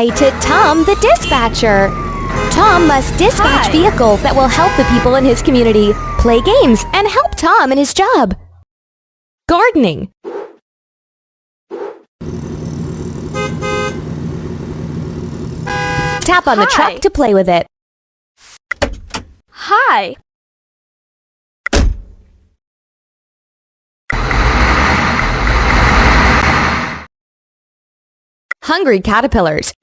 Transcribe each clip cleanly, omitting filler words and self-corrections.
Hi to Tom the dispatcher. Tom must dispatch vehicles that will help the people in his community, play games, and help Tom in his job. Gardening. Tap on the truck to play with it. Hi. Hungry caterpillars.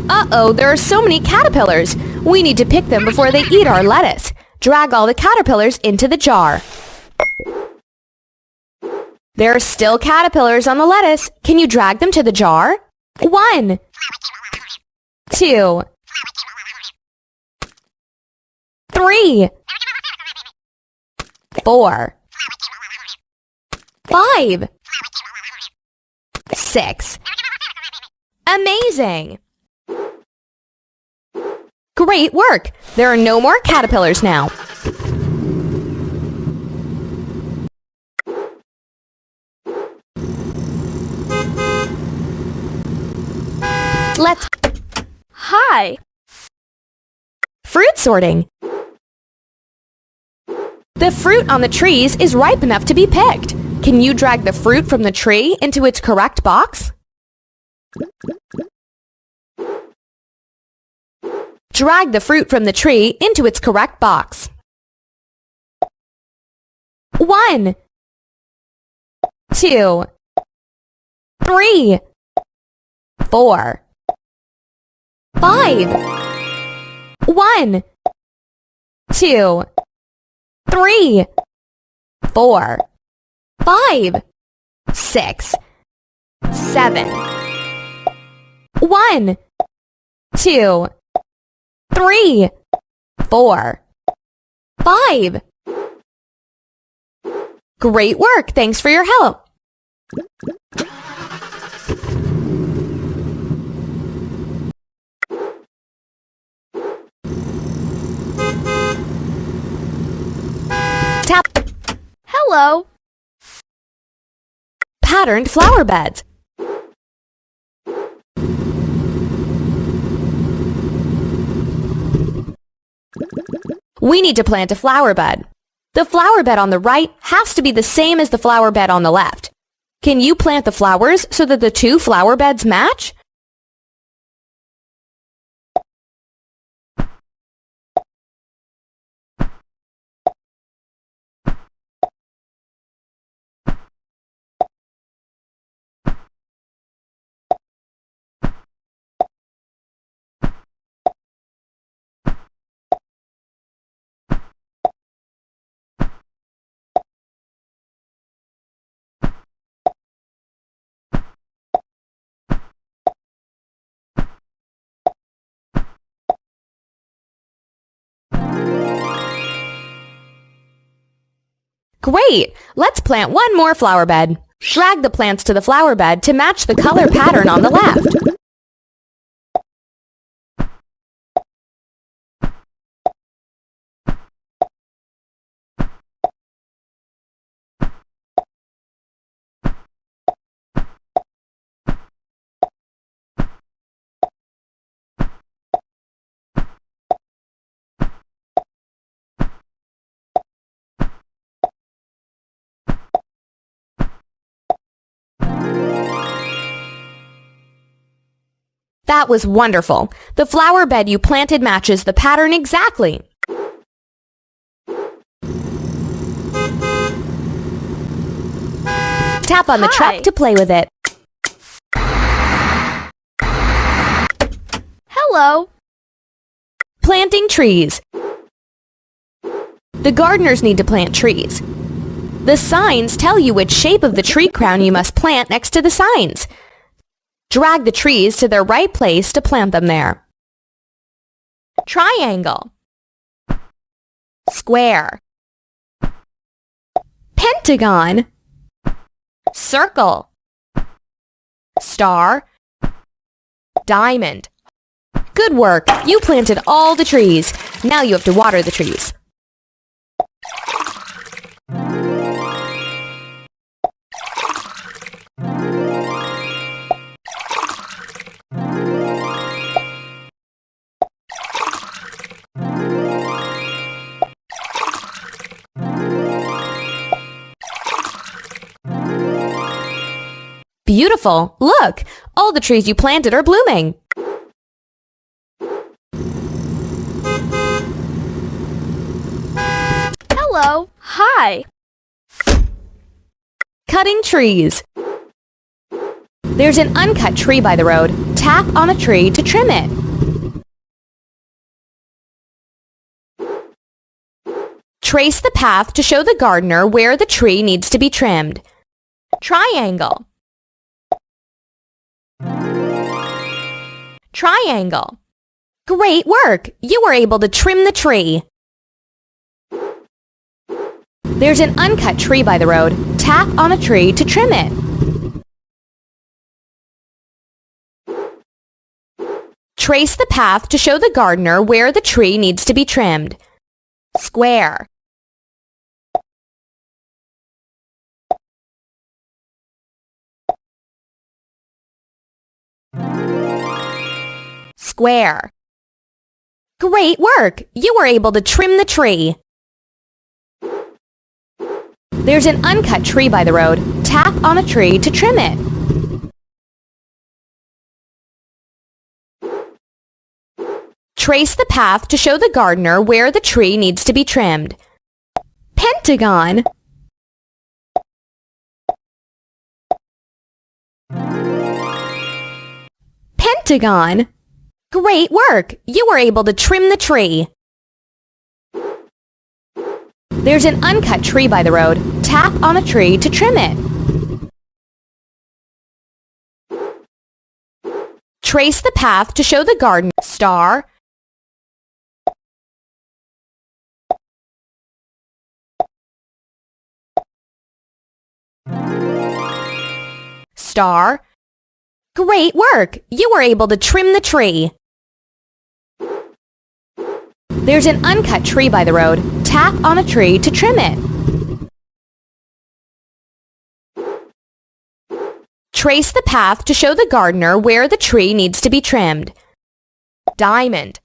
Uh-oh, there are so many caterpillars. We need to pick them before they eat our lettuce. Drag all the caterpillars into the jar. There are still caterpillars on the lettuce. Can you drag them to the jar? 1, 2, 3, 4, 5, 6. Amazing! Great work! There are no more caterpillars now. Let's... Hi. Fruit sorting. The fruit on the trees is ripe enough to be picked. Can you drag the fruit from the tree into its correct box? Drag the fruit from the tree into its correct box. 1, 2, 3, 4, 5. 1, 2, 3, 4, 5, 6, 7. 1, 2, 3, 4, 5. Great work! Thanks for your help. Tap. Hello. Patterned flower beds. We need to plant a flower bed. The flower bed on the right has to be the same as the flower bed on the left. Can you plant the flowers so that the two flower beds match? Great! Let's plant one more flower bed. Drag the plants to the flower bed to match the color pattern on the left. That was wonderful. The flower bed you planted matches the pattern exactly. Tap on the truck to play with it. Hello. Planting trees. The gardeners need to plant trees. The signs tell you which shape of the tree crown you must plant next to the signs. Drag the trees to their right place to plant them there. Triangle. Square. Pentagon. Circle. Star. Diamond. Good work! You planted all the trees. Now you have to water the trees. beautiful! Look! All the trees you planted are blooming! Hello. Hi. Cutting trees. There's an uncut tree by the road. Tap on a tree to trim it. Trace the path to show the gardener where the tree needs to be trimmed. Triangle. Triangle. Great work! You were able to trim the tree. There's an uncut tree by the road. Tap on a tree to trim it. Trace the path to show the gardener where the tree needs to be trimmed. Square. Square. Great work! You were able to trim the tree. There's an uncut tree by the road. Tap on a tree to trim it. Trace the path to show the gardener where the tree needs to be trimmed. Pentagon. Pentagon. Great work! You were able to trim the tree. There's an uncut tree by the road. Tap on a tree to trim it. Trace the path to show the gardener. Star. Star. Great work! You were able to trim the tree. There's an uncut tree by the road. Tap on a tree to trim it. Trace the path to show the gardener where the tree needs to be trimmed. Diamond.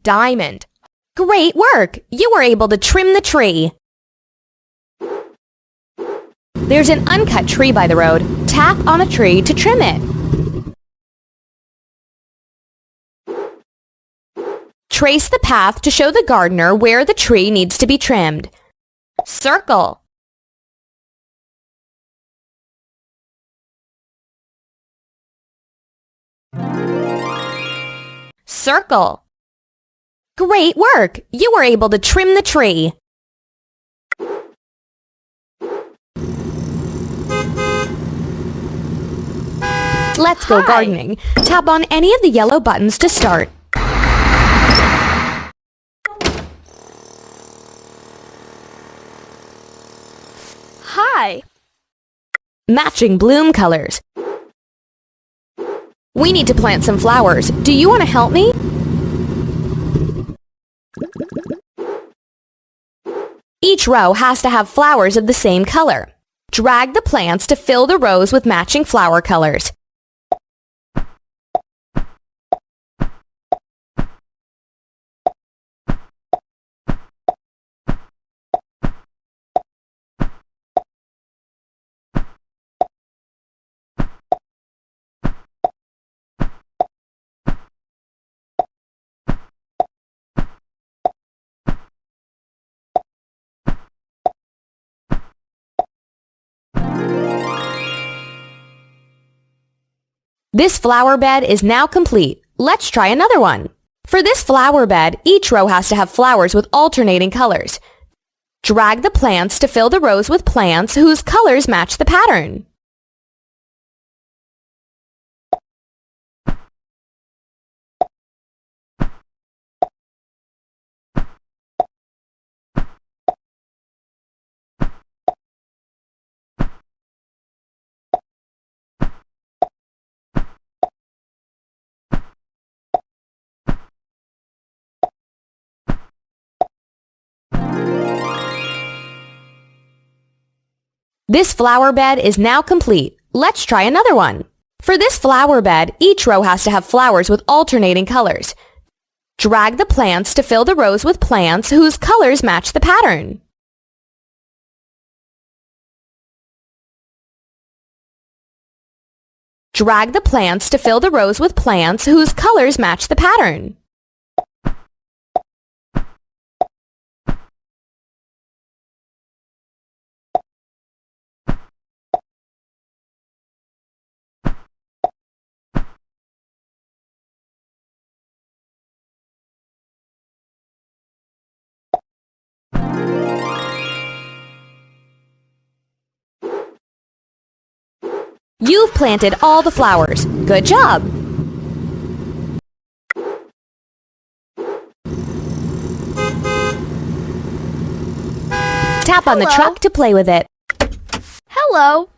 Diamond. Great work! You were able to trim the tree. There's an uncut tree by the road. Tap on a tree to trim it. Trace the path to show the gardener where the tree needs to be trimmed. Circle. Circle. Great work! You were able to trim the tree. Let's go gardening. Tap on any of the yellow buttons to start. Hi. Matching bloom colors. We need to plant some flowers. Do you want to help me? Each row has to have flowers of the same color. Drag the plants to fill the rows with matching flower colors. This flower bed is now complete. Let's try another one. For this flower bed, each row has to have flowers with alternating colors. Drag the plants to fill the rows with plants whose colors match the pattern. This flower bed is now complete. Let's try another one. For this flower bed, each row has to have flowers with alternating colors. Drag the plants to fill the rows with plants whose colors match the pattern. Drag the plants to fill the rows with plants whose colors match the pattern. You've planted all the flowers. Good job! Tap on the Hello. truck to play with it. Hello.